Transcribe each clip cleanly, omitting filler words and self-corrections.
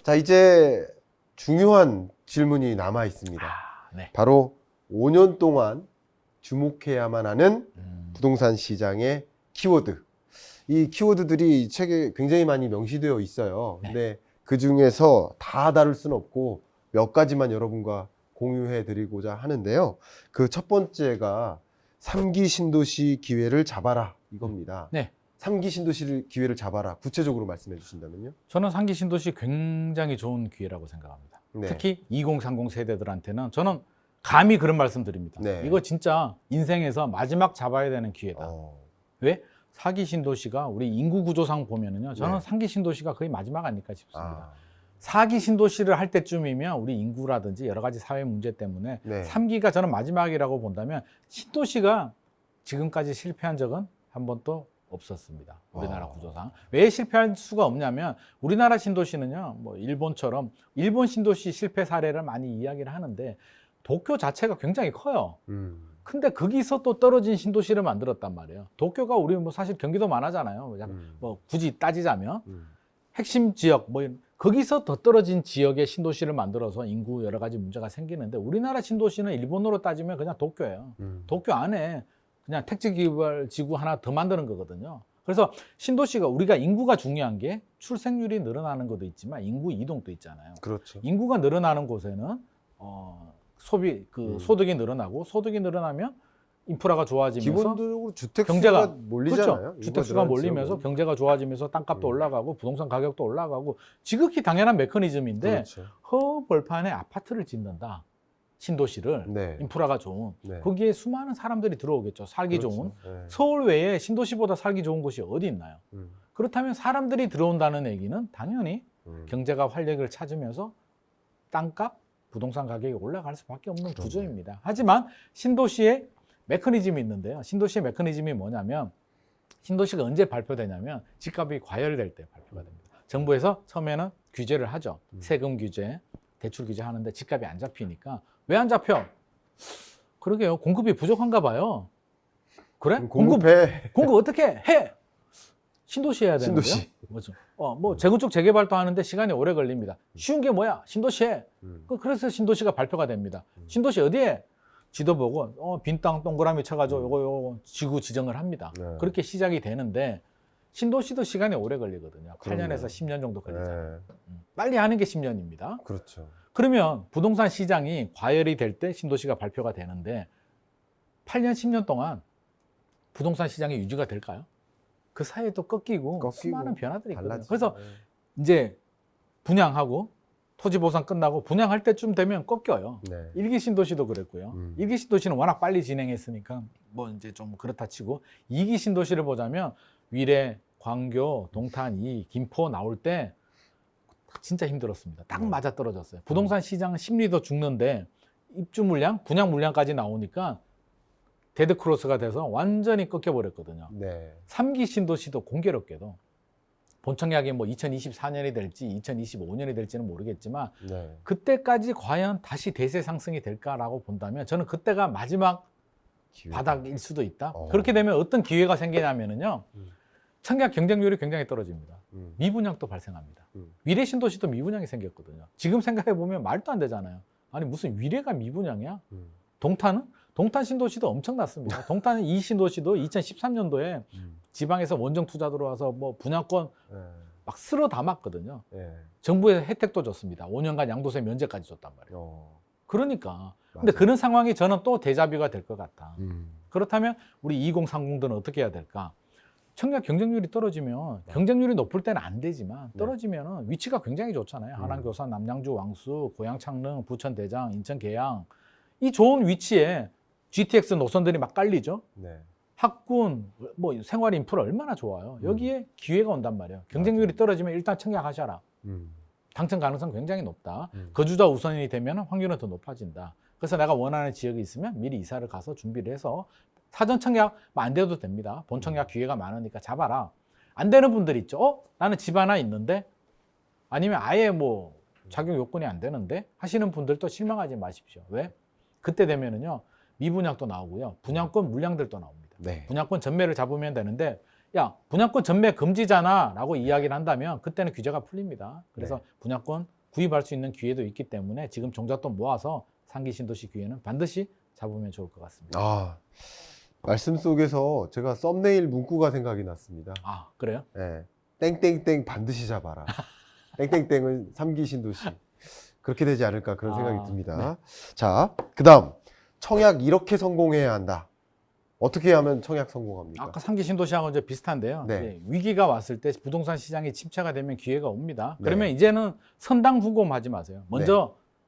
자, 이제 중요한 질문이 남아 있습니다. 네. 바로 5년 동안 주목해야만 하는 부동산 시장의 키워드. 이 키워드들이 이 책에 굉장히 많이 명시되어 있어요. 네. 근데 그 중에서 다 다룰 수는 없고 몇 가지만 여러분과 공유해 드리고자 하는데요. 그 첫 번째가 3기 신도시 기회를 잡아라 이겁니다. 네. 3기 신도시 기회를 잡아라. 구체적으로 말씀해 주신다면요? 저는 3기 신도시 굉장히 좋은 기회라고 생각합니다. 네. 특히 2030 세대들한테는 저는 감히 그런 말씀 드립니다. 네. 이거 진짜 인생에서 마지막 잡아야 되는 기회다. 어, 왜? 4기 신도시가 우리 인구 구조상 보면은요. 저는 네. 3기 신도시가 거의 마지막 아닐까 싶습니다. 아, 4기 신도시를 할 때쯤이면 우리 인구라든지 여러 가지 사회 문제 때문에 네. 3기가 저는 마지막이라고 본다면 신도시가 지금까지 실패한 적은 한 번도 없었습니다. 우리나라 구조상. 왜 실패할 수가 없냐면 우리나라 신도시는요. 뭐 일본처럼 일본 신도시 실패 사례를 많이 이야기를 하는데 도쿄 자체가 굉장히 커요. 근데 거기서 또 떨어진 신도시를 만들었단 말이에요. 도쿄가 우리 뭐 사실 경기도 많아잖아요. 뭐 굳이 따지자면 핵심 지역 뭐 거기서 더 떨어진 지역의 신도시를 만들어서 인구 여러 가지 문제가 생기는데 우리나라 신도시는 일본으로 따지면 그냥 도쿄예요. 도쿄 안에 그냥 택지개발 지구 하나 더 만드는 거거든요. 그래서 신도시가 우리가 인구가 중요한 게 출생률이 늘어나는 것도 있지만 인구 이동도 있잖아요. 그렇죠. 인구가 늘어나는 곳에는 소비 소득이 늘어나고 소득이 늘어나면 인프라가 좋아지면서 기본적으로 주택 경제가 수가 몰리잖아요. 그렇죠. 주택 수가 몰리면서 경제가 좋아지면서 땅값도 올라가고 부동산 가격도 올라가고 지극히 당연한 메커니즘인데 그렇죠. 허벌판에 아파트를 짓는다. 신도시를 네. 인프라가 좋은 네. 거기에 수많은 사람들이 들어오겠죠. 살기 그렇죠. 좋은 네. 서울 외에 신도시보다 살기 좋은 곳이 어디 있나요? 그렇다면 사람들이 들어온다는 얘기는 당연히 경제가 활력을 찾으면서 땅값, 부동산 가격이 올라갈 수밖에 없는 그러네. 구조입니다. 하지만 신도시의 메커니즘이 있는데요. 신도시의 메커니즘이 뭐냐면 신도시가 언제 발표되냐면 집값이 과열될 때 발표가 됩니다. 정부에서 처음에는 규제를 하죠. 세금 규제, 대출 규제 하는데 집값이 안 잡히니까 왜 안 잡혀? 그러게요. 공급이 부족한가 봐요. 그래? 공급해. 공급 어떻게 해? 신도시 해야 되는 거예요? 신도시. 뭐죠? 뭐 재건축 재개발도 하는데 시간이 오래 걸립니다. 쉬운 게 뭐야? 신도시 해. 그래서 신도시가 발표가 됩니다. 신도시 어디에? 지도 보고 빈 땅 동그라미 쳐가지고 요거 지구 지정을 합니다. 네. 그렇게 시작이 되는데 신도시도 시간이 오래 걸리거든요. 그럼요. 8년에서 10년 정도 걸리잖아요. 네. 빨리 하는 게 10년입니다. 그렇죠. 그러면 부동산 시장이 과열이 될 때 신도시가 발표가 되는데 8년, 10년 동안 부동산 시장이 유지가 될까요? 그 사이에 또 꺾이고 수많은 변화들이 있거든요. 달라지죠. 그래서 네. 이제 분양하고 토지 보상 끝나고 분양할 때쯤 되면 꺾여요. 네. 1기 신도시도 그랬고요. 1기 신도시는 워낙 빨리 진행했으니까 뭐 이제 좀 그렇다 치고 2기 신도시를 보자면 위례, 광교, 동탄, 김포 나올 때 진짜 힘들었습니다. 딱 맞아 떨어졌어요. 부동산 시장 심리도 죽는데 입주 물량, 분양 물량까지 나오니까 데드크로스가 돼서 완전히 꺾여버렸거든요. 네. 3기 신도시도 공교롭게도 본청약이 뭐 2024년이 될지 2025년이 될지는 모르겠지만 네. 그때까지 과연 다시 대세 상승이 될까라고 본다면 저는 그때가 마지막 기회가. 바닥일 수도 있다. 어. 그렇게 되면 어떤 기회가 생기냐면요. 청약 경쟁률이 굉장히 떨어집니다. 미분양도 발생합니다. 위례 신도시도 미분양이 생겼거든요. 지금 생각해 보면 말도 안 되잖아요. 아니 무슨 위례가 미분양이야? 동탄은? 동탄 신도시도 엄청났습니다. 동탄 이 신도시도 2013년도에 지방에서 원정 투자 들어와서 뭐 분양권 네. 막 쓸어 담았거든요. 네. 정부에서 혜택도 줬습니다. 5년간 양도세 면제까지 줬단 말이에요. 그러니까. 근데 맞아요. 그런 상황이 저는 또 데자뷰가 될 것 같다. 그렇다면 우리 2030들은 어떻게 해야 될까? 청약 경쟁률이 떨어지면 경쟁률이 높을 때는 안 되지만 떨어지면 위치가 굉장히 좋잖아요. 하남, 교산, 남양주, 왕수, 고양, 창릉, 부천, 대장, 인천, 계양 이 좋은 위치에 GTX 노선들이 막 깔리죠. 네. 학군, 뭐 생활 인프라 얼마나 좋아요. 여기에 기회가 온단 말이에요. 경쟁률이 떨어지면 일단 청약하셔라. 당첨 가능성 굉장히 높다. 거주자 우선이 되면 확률은 더 높아진다. 그래서 내가 원하는 지역이 있으면 미리 이사를 가서 준비를 해서 사전 청약 안 돼도 됩니다. 본 청약 기회가 많으니까 잡아라. 안 되는 분들 있죠. 나는 집 하나 있는데 아니면 아예 뭐 자격 요건이 안 되는데 하시는 분들도 실망하지 마십시오. 왜? 그때 되면은요 미분양도 나오고요 분양권 물량들도 나옵니다. 네. 분양권 전매를 잡으면 되는데 야 분양권 전매 금지잖아 라고 이야기를 한다면 그때는 규제가 풀립니다. 그래서 네. 분양권 구입할 수 있는 기회도 있기 때문에 지금 종잣돈 모아서 상기 신도시 기회는 반드시 잡으면 좋을 것 같습니다. 아, 말씀 속에서 제가 썸네일 문구가 생각이 났습니다. 아, 그래요? 예. 땡땡땡 반드시 잡아라. 땡땡땡은 3기 신도시. 그렇게 되지 않을까 그런 생각이 듭니다. 자, 그다음 청약 이렇게 성공해야 한다. 어떻게 하면 청약 성공합니까? 아까 상기 신도시하고 이제 비슷한데요. 네. 이제 위기가 왔을 때 부동산 시장이 침체가 되면 기회가 옵니다. 네. 그러면 이제는 선당후검하지 마세요.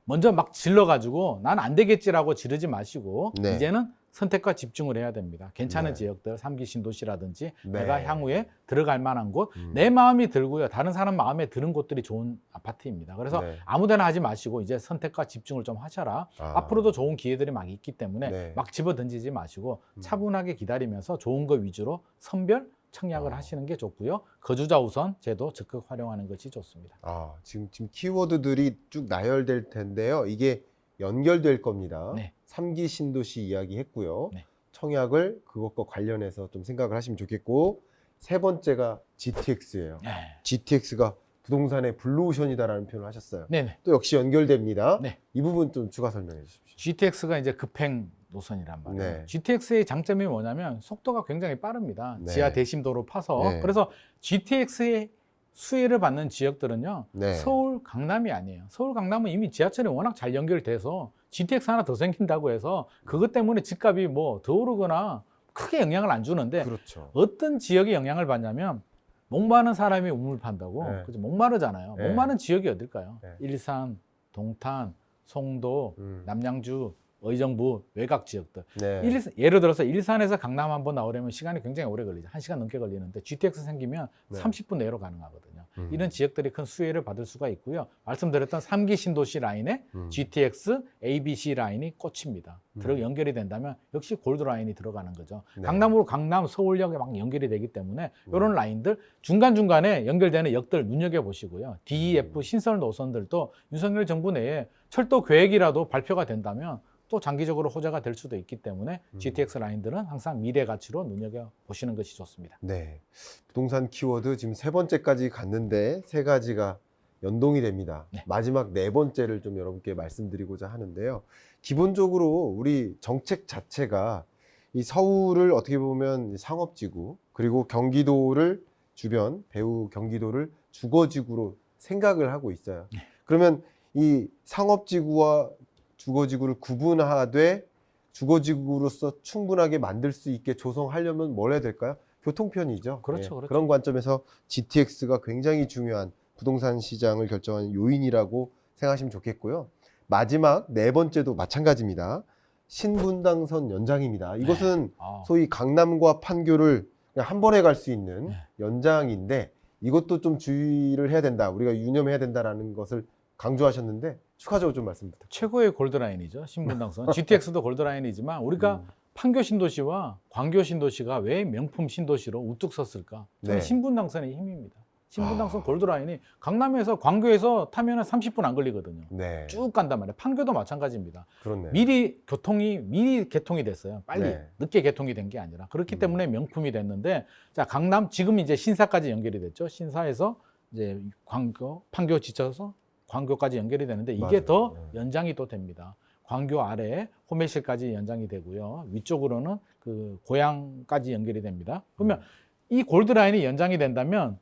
먼저 막 질러가지고 난 안 되겠지라고 지르지 마시고 네. 이제는 선택과 집중을 해야 됩니다. 괜찮은 네. 지역들, 3기 신도시라든지 네. 내가 향후에 들어갈 만한 곳, 내 마음이 들고요. 다른 사람 마음에 드는 곳들이 좋은 아파트입니다. 그래서 네. 아무데나 하지 마시고 이제 선택과 집중을 좀 하셔라. 아. 앞으로도 좋은 기회들이 막 있기 때문에 네. 막 집어 던지지 마시고 차분하게 기다리면서 좋은 거 위주로 선별 청약을 하시는 게 좋고요. 거주자 우선 제도 적극 활용하는 것이 좋습니다. 아, 지금 키워드들이 쭉 나열될 텐데요. 이게 연결될 겁니다. 네. 3기 신도시 이야기 했고요. 네. 청약을 그것과 관련해서 좀 생각을 하시면 좋겠고, 세 번째가 GTX예요. 네. GTX가 부동산의 블루오션이다라는 표현을 하셨어요. 네네. 또 역시 연결됩니다. 네. 이 부분 좀 추가 설명해 주십시오. GTX가 이제 급행 노선이란 말이에요. 네. GTX의 장점이 뭐냐면 속도가 굉장히 빠릅니다. 네. 지하 대심도로 파서. 네. 그래서 GTX의 수혜를 받는 지역들은요. 네. 서울, 강남이 아니에요. 서울, 강남은 이미 지하철이 워낙 잘 연결돼서 GTX 하나 더 생긴다고 해서 그것 때문에 집값이 뭐 더 오르거나 크게 영향을 안 주는데 그렇죠. 어떤 지역이 영향을 받냐면 목마른 사람이 우물 판다고. 네. 그죠? 목마르잖아요. 네. 목마른 지역이 어딜까요? 네. 일산, 동탄, 송도, 음. 남양주, 의정부, 외곽 지역들. 네. 예를 들어서 일산에서 강남 한번 나오려면 시간이 굉장히 오래 걸리죠. 1시간 넘게 걸리는데 GTX 생기면 네. 30분 내로 가능하거든요. 음. 이런 지역들이 큰 수혜를 받을 수가 있고요. 말씀드렸던 3기 신도시 라인에 GTX, ABC 라인이 꽂힙니다. 연결이 된다면 역시 골드 라인이 들어가는 거죠. 네. 강남으로 강남, 서울역에 막 연결이 되기 때문에 이런 라인들 중간중간에 연결되는 역들 눈여겨보시고요. DEF 신설 노선들도 윤석열 정부 내에 철도 계획이라도 발표가 된다면 또 장기적으로 호재가 될 수도 있기 때문에 GTX 라인들은 항상 미래 가치로 눈여겨보시는 것이 좋습니다. 네. 부동산 키워드 지금 세 번째까지 갔는데 세 가지가 연동이 됩니다. 네. 마지막 네 번째를 좀 여러분께 말씀드리고자 하는데요. 기본적으로 우리 정책 자체가 이 서울을 어떻게 보면 상업지구, 그리고 경기도를 주변 배후 경기도를 주거지구로 생각을 하고 있어요. 네. 그러면 이 상업지구와 주거지구를 구분하되 주거지구로서 충분하게 만들 수 있게 조성하려면 뭘 해야 될까요? 교통편이죠. 그렇죠, 그렇죠. 그런 관점에서 GTX가 굉장히 중요한 부동산 시장을 결정하는 요인이라고 생각하시면 좋겠고요. 마지막 네 번째도 마찬가지입니다. 신분당선 연장입니다. 이것은 소위 강남과 판교를 그냥 한 번에 갈 수 있는 연장인데 이것도 좀 주의를 해야 된다. 우리가 유념해야 된다라는 것을 강조하셨는데 추가적으로 좀 말씀 부탁드립니다. 최고의 골드라인이죠. 신분당선. GTX도 골드라인이지만 우리가 판교 신도시와 광교 신도시가 왜 명품 신도시로 우뚝 섰을까? 저는 네. 신분당선의 힘입니다. 신분당선 골드라인이 강남에서 광교에서 타면 30분 안 걸리거든요. 네. 쭉 간단 말이에요. 판교도 마찬가지입니다. 그렇네요. 미리 개통이 됐어요. 빨리 네. 늦게 개통이 된 게 아니라 그렇기 때문에 명품이 됐는데 자 강남 지금 이제 신사까지 연결이 됐죠. 신사에서 이제 광교 판교 지쳐서 광교까지 연결이 되는데 이게 맞아요. 더 연장이 또 됩니다. 광교 아래에 호매실까지 연장이 되고요. 위쪽으로는 그 고양까지 연결이 됩니다. 그러면 이 골드라인이 연장이 된다면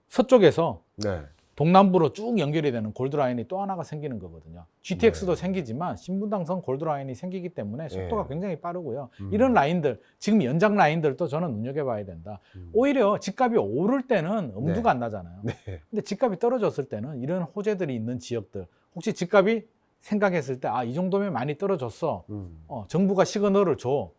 서쪽에서 네. 동남부로 쭉 연결이 되는 골드라인이 또 하나가 생기는 거거든요. GTX도 생기지만 신분당선 골드라인이 생기기 때문에 속도가 굉장히 빠르고요. 이런 라인들, 지금 연장 라인들도 저는 눈여겨봐야 된다. 오히려 집값이 오를 때는 엄두가 안 나잖아요. 네. 근데 집값이 떨어졌을 때는 이런 호재들이 있는 지역들, 혹시 집값이 생각했을 때, 이 정도면 많이 떨어졌어. 정부가 시그널을 줘.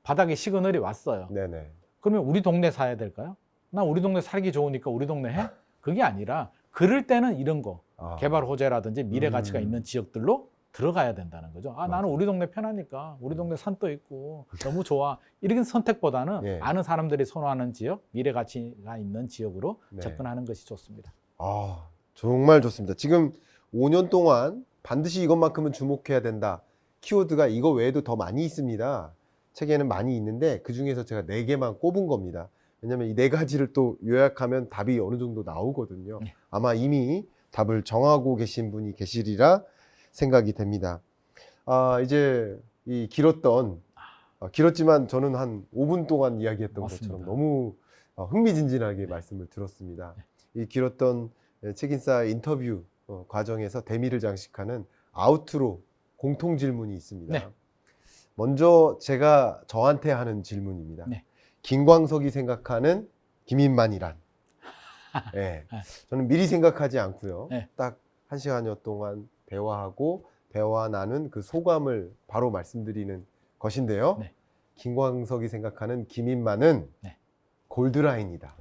바닥에 시그널이 왔어요. 네네. 그러면 우리 동네 사야 될까요? 나 우리 동네 살기 좋으니까 우리 동네 해? 그게 아니라 그럴 때는 이런 거 개발 호재라든지 미래 가치가 있는 지역들로 들어가야 된다는 거죠. 나는 우리 동네 편하니까 우리 동네 산도 있고 너무 좋아. 이런 선택보다는 예. 아는 사람들이 선호하는 지역, 미래 가치가 있는 지역으로 네. 접근하는 것이 좋습니다. 정말 좋습니다. 지금 5년 동안 반드시 이것만큼은 주목해야 된다. 키워드가 이거 외에도 더 많이 있습니다. 책에는 많이 있는데 그중에서 제가 4개만 꼽은 겁니다. 왜냐하면 이 4가지를 또 요약하면 답이 어느 정도 나오거든요. 아마 이미 답을 정하고 계신 분이 계시리라 생각이 됩니다. 이제 이 길었지만 저는 한 5분 동안 이야기했던 맞습니다. 것처럼 너무 흥미진진하게 말씀을 들었습니다. 이 길었던 책인사 인터뷰 과정에서 대미를 장식하는 아우트로 공통 질문이 있습니다. 네. 먼저 제가 저한테 하는 질문입니다. 네. 김광석이 생각하는 김인만이란? 네. 저는 미리 생각하지 않고요. 네. 딱 1시간여 동안 대화하고 대화 나눈 그 소감을 바로 말씀드리는 것인데요. 네. 김광석이 생각하는 김인만은 네. 골드라인이다.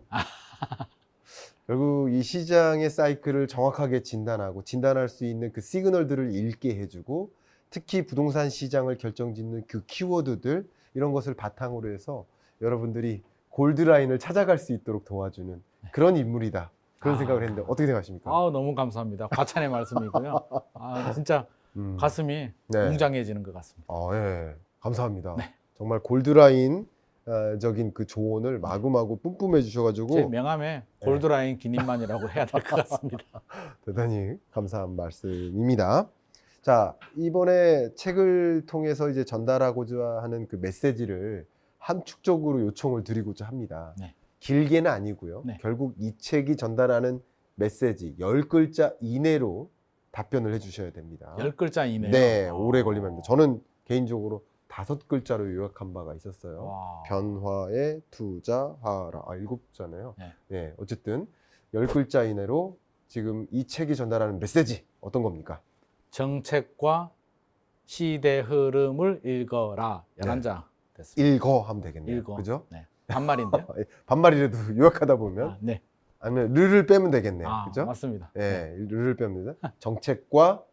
결국 이 시장의 사이클을 정확하게 진단할 수 있는 그 시그널들을 읽게 해주고, 특히 부동산 시장을 결정짓는 그 키워드들, 이런 것을 바탕으로 해서 여러분들이 골드라인을 찾아갈 수 있도록 도와주는 그런 인물이다. 그런 생각을 했는데 어떻게 생각하십니까? 너무 감사합니다. 과찬의 말씀이고요. 진짜 가슴이 네. 웅장해지는 것 같습니다. 예. 감사합니다. 네. 정말 골드라인 적인 그 조언을 마구마구 뿜뿜해 주셔가지고 제 명함에 골드라인 김인만이라고 해야 될 것 같습니다. 대단히 감사한 말씀입니다. 자, 이번에 책을 통해서 이제 전달하고자 하는 그 메시지를 함축적으로 요청을 드리고자 합니다. 네. 길게는 아니고요. 네. 결국 이 책이 전달하는 메시지 10글자 이내로 답변을 해주셔야 됩니다. 10글자 이내요? 네, 오래 걸리면 안 됩니다. 저는 개인적으로 5글자로 요약한 바가 있었어요. 와. 변화에 투자하라. 7자네요. 네. 네, 어쨌든 10글자 이내로 지금 이 책이 전달하는 메시지 어떤 겁니까? 정책과 시대 흐름을 읽어라. 11자 됐습니다. 읽어 하면 되겠네요. 읽어. 그죠? 네. 반말인데요? 반말이라도 요약하다 보면 네. 아니면 르를 빼면 되겠네요. 그죠? 맞습니다. 네, 르를 빼면 됩니다. 정책과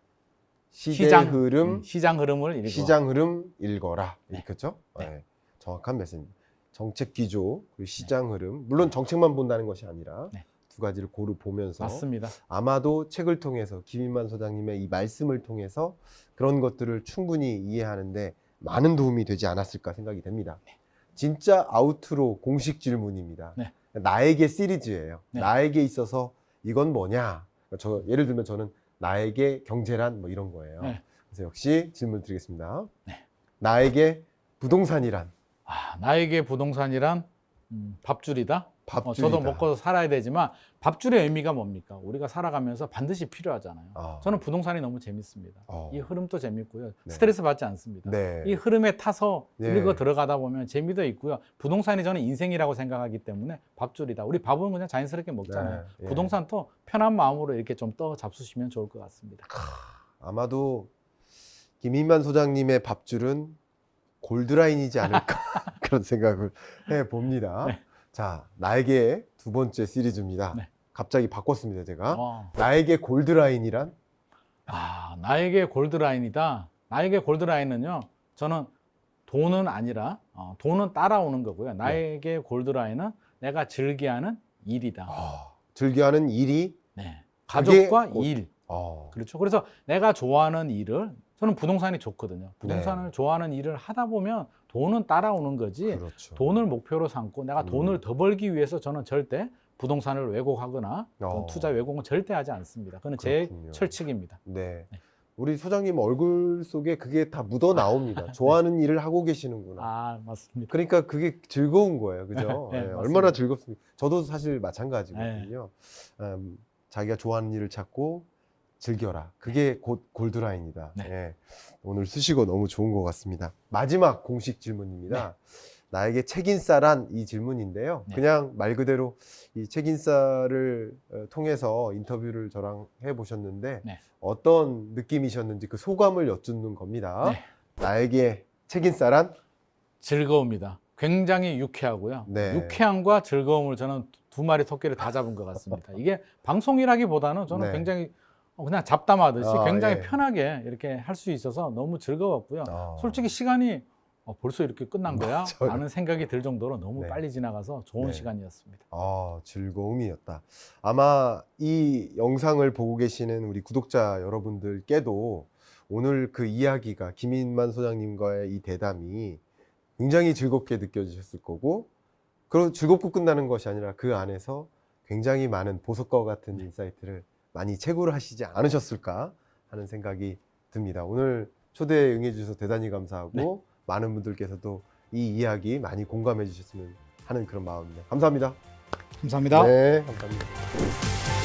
시대 시장 흐름, 시장 흐름을 읽어. 시장 흐름 읽어라. 네. 이렇겠죠? 네. 네. 정확한 메시지입니다. 정책 기조, 그리고 시장 흐름. 물론 정책만 본다는 것이 아니라 네. 두 가지를 고루 보면서 맞습니다. 아마도 책을 통해서 김인만 소장님의 이 말씀을 통해서 그런 것들을 충분히 이해하는데 많은 도움이 되지 않았을까 생각이 됩니다. 네. 진짜 아우트로 공식 질문입니다. 네. 나에게 시리즈예요. 네. 나에게 있어서 이건 뭐냐? 예를 들면 저는 나에게 경제란 뭐 이런 거예요. 네. 그래서 역시 질문 드리겠습니다. 네. 나에게 부동산이란? 나에게 부동산이란 밥줄이다. 밥줄이다. 저도 먹고 살아야 되지만 밥줄의 의미가 뭡니까? 우리가 살아가면서 반드시 필요하잖아요. 저는 부동산이 너무 재밌습니다. 이 흐름도 재밌고요. 네. 스트레스 받지 않습니다. 네. 이 흐름에 타서 네. 읽어 들어가다 보면 재미도 있고요. 부동산이 저는 인생이라고 생각하기 때문에 밥줄이다. 우리 밥은 그냥 자연스럽게 먹잖아요. 네. 예. 부동산도 편한 마음으로 이렇게 좀 떠 잡수시면 좋을 것 같습니다. 아마도 김인만 소장님의 밥줄은 골드라인이지 않을까 그런 생각을 해봅니다. 네. 자, 나에게 두 번째 시리즈입니다. 네. 갑자기 바꿨습니다, 제가. 어. 나에게 골드라인이란? 나에게 골드라인이다. 나에게 골드라인은요. 저는 돈은 아니라 돈은 따라오는 거고요. 나에게 골드라인은 내가 즐겨하는 일이다. 즐겨하는 일이? 네. 가족과 그게 일. 그렇죠. 그래서 내가 좋아하는 일을 저는 부동산이 좋거든요. 부동산을 네. 좋아하는 일을 하다 보면 돈은 따라오는 거지. 그렇죠. 돈을 목표로 삼고 내가 돈을 더 벌기 위해서 저는 절대 부동산을 왜곡하거나 투자 왜곡은 절대 하지 않습니다. 그건 제 그렇군요. 철칙입니다. 네. 네. 우리 소장님 얼굴 속에 그게 다 묻어 나옵니다. 좋아하는 일을 하고 계시는구나. 맞습니다. 그러니까 그게 즐거운 거예요. 그죠? 네, 네, 맞습니다. 얼마나 즐겁습니까? 저도 사실 마찬가지거든요. 자기가 좋아하는 일을 찾고 즐겨라. 그게 곧 골드라인이다. 네. 예. 오늘 수식어 너무 좋은 것 같습니다. 마지막 공식 질문입니다. 나에게 책인싸란 이 질문인데요. 네. 그냥 말 그대로 이 책인싸를 통해서 인터뷰를 저랑 해보셨는데 네. 어떤 느낌이셨는지 그 소감을 여쭙는 겁니다. 네. 나에게 책인싸란? 즐거움이다. 굉장히 유쾌하고요. 네. 유쾌함과 즐거움을 저는 두 마리 토끼를 다 잡은 것 같습니다. 이게 방송이라기보다는 저는 네. 굉장히 그냥 잡담하듯이 굉장히 예. 편하게 이렇게 할 수 있어서 너무 즐거웠고요. 솔직히 시간이 벌써 이렇게 끝난 거야? 맞아요. 라는 생각이 들 정도로 너무 네. 빨리 지나가서 좋은 네. 시간이었습니다. 즐거움이었다. 아마 이 영상을 보고 계시는 우리 구독자 여러분들께도 오늘 그 이야기가 김인만 소장님과의 이 대담이 굉장히 즐겁게 느껴지셨을 거고, 그리고 즐겁고 끝나는 것이 아니라 그 안에서 굉장히 많은 보석과 같은 인사이트를 많이 채굴을 하시지 않으셨을까 하는 생각이 듭니다. 오늘 초대에 응해주셔서 대단히 감사하고 네. 많은 분들께서도 이 이야기 많이 공감해 주셨으면 하는 그런 마음입니다. 감사합니다. 감사합니다. 네, 감사합니다.